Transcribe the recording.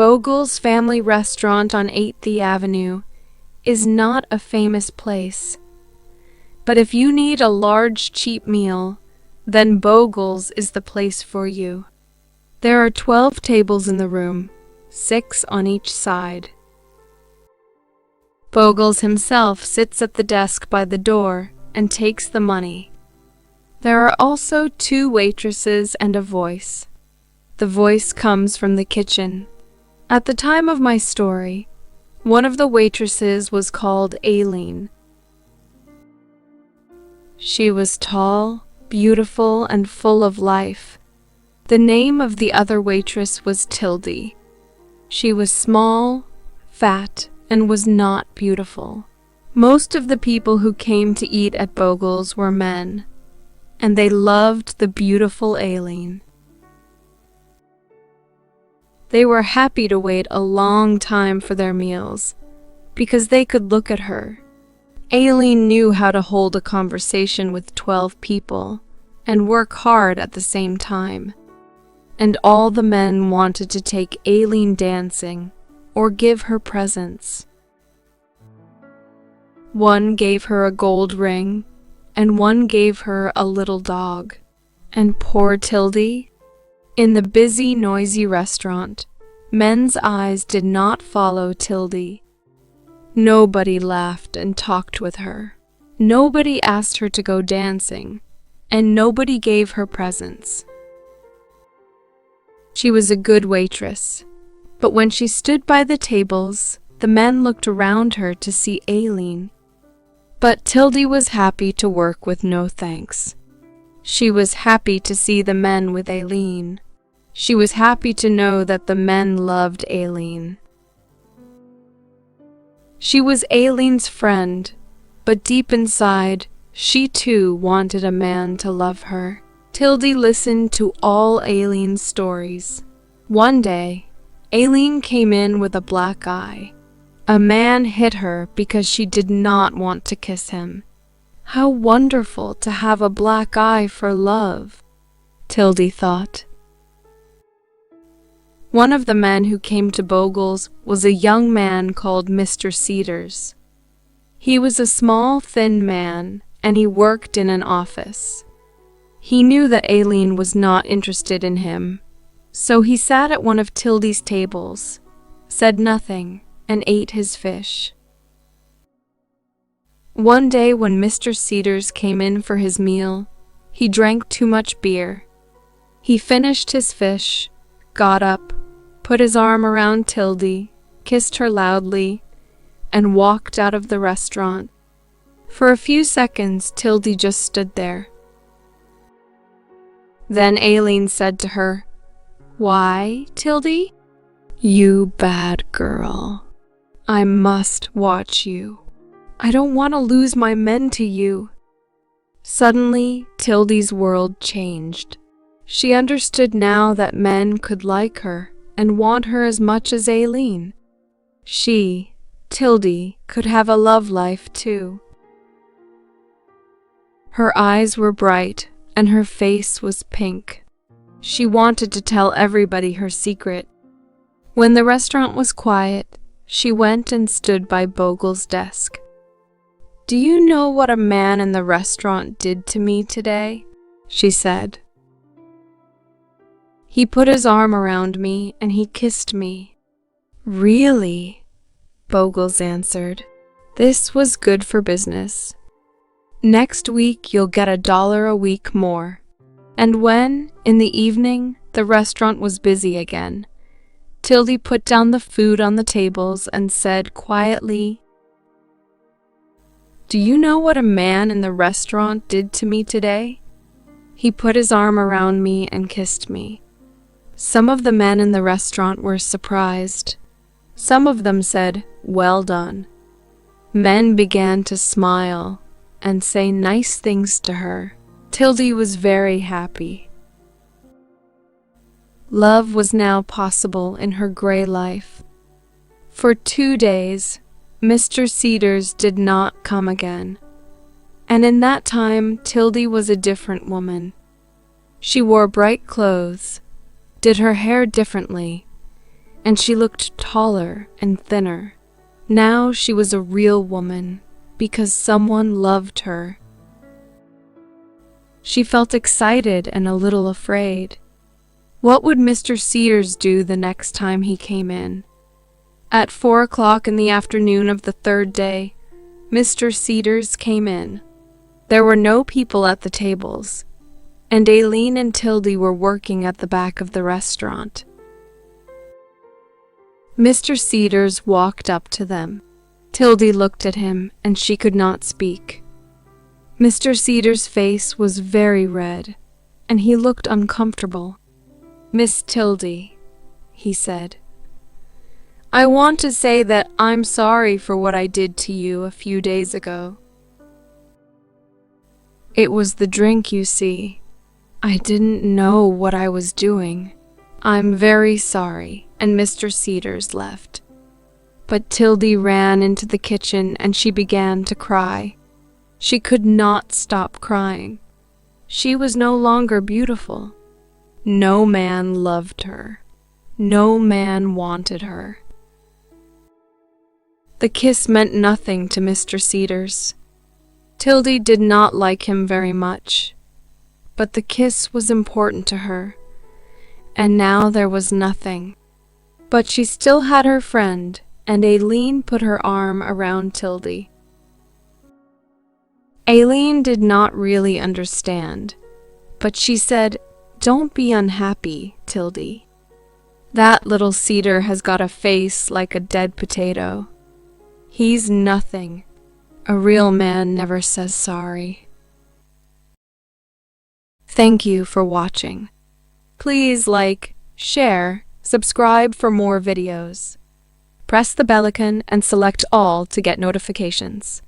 Bogle's family restaurant on 8th Avenue is not a famous place. But if you need a large, cheap meal, then Bogle's is the place for you. There are 12 tables in the room, 6 on each side. Bogle's himself sits at the desk by the door and takes the money. There are also 2 waitresses and a voice. The voice comes from the kitchen. At the time of my story, one of the waitresses was called Aileen. She was tall, beautiful, and full of life. The name of the other waitress was Tildy. She was small, fat, and was not beautiful. Most of the people who came to eat at Bogle's were men, and they loved the beautiful Aileen. They were happy to wait a long time for their meals, because they could look at her. Aileen knew how to hold a conversation with 12 people and work hard at the same time. And all the men wanted to take Aileen dancing or give her presents. One gave her a gold ring, and one gave her a little dog. And poor Tildy? In the busy, noisy restaurant, men's eyes did not follow Tildy. Nobody laughed and talked with her. Nobody asked her to go dancing, and nobody gave her presents. She was a good waitress, but when she stood by the tables, the men looked around her to see Aileen. But Tildy was happy to work with no thanks. She was happy to see the men with Aileen. She was happy to know that the men loved Aileen. She was Aileen's friend, but deep inside, she too wanted a man to love her. Tildy listened to all Aileen's stories. One day, Aileen came in with a black eye. A man hit her because she did not want to kiss him. How wonderful to have a black eye for love, Tildy thought. One of the men who came to Bogle's was a young man called Mr. Cedars. He was a small, thin man, and he worked in an office. He knew that Aileen was not interested in him, so he sat at one of Tildy's tables, said nothing, and ate his fish. One day when Mr. Cedars came in for his meal, he drank too much beer. He finished his fish, got up, put his arm around Tildy, kissed her loudly, and walked out of the restaurant. For a few seconds, Tildy just stood there. Then Aileen said to her, "Why, Tildy? You bad girl. I must watch you. I don't want to lose my men to you." Suddenly, Tildy's world changed. She understood now that men could like her and want her as much as Aileen. She, Tildy, could have a love life too. Her eyes were bright and her face was pink. She wanted to tell everybody her secret. When the restaurant was quiet, she went and stood by Bogle's desk. "Do you know what a man in the restaurant did to me today?" she said. "He put his arm around me and he kissed me." "Really?" Bogle's answered. This was good for business. "Next week you'll get $1 a week more." And when, in the evening, the restaurant was busy again, Tildy put down the food on the tables and said quietly, "Do you know what a man in the restaurant did to me today? He put his arm around me and kissed me." Some of the men in the restaurant were surprised. Some of them said, "Well done." Men began to smile and say nice things to her. Tildy was very happy. Love was now possible in her gray life. For 2 days, Mr. Cedars did not come again, and in that time Tildy was a different woman. She wore bright clothes, did her hair differently, and she looked taller and thinner. Now she was a real woman because someone loved her. She felt excited and a little afraid. What would Mr. Cedars do the next time he came in? At 4 o'clock in the afternoon of the third day, Mr. Cedars came in. There were no people at the tables, and Aileen and Tildy were working at the back of the restaurant. Mr. Cedars walked up to them. Tildy looked at him, and she could not speak. Mr. Cedars' face was very red, and he looked uncomfortable. "Miss Tildy," he said, "I want to say that I'm sorry for what I did to you a few days ago. It was the drink, you see. I didn't know what I was doing. I'm very sorry," and Mr. Cedars left. But Tildy ran into the kitchen and she began to cry. She could not stop crying. She was no longer beautiful. No man loved her. No man wanted her. The kiss meant nothing to Mr. Cedars. Tildy did not like him very much, but the kiss was important to her, and now there was nothing. But she still had her friend, and Aileen put her arm around Tildy. Aileen did not really understand, but she said, "Don't be unhappy, Tildy. That little Cedar has got a face like a dead potato. He's nothing. A real man never says sorry." Thank you for watching. Please like, share, subscribe for more videos. Press the bell icon and select all to get notifications.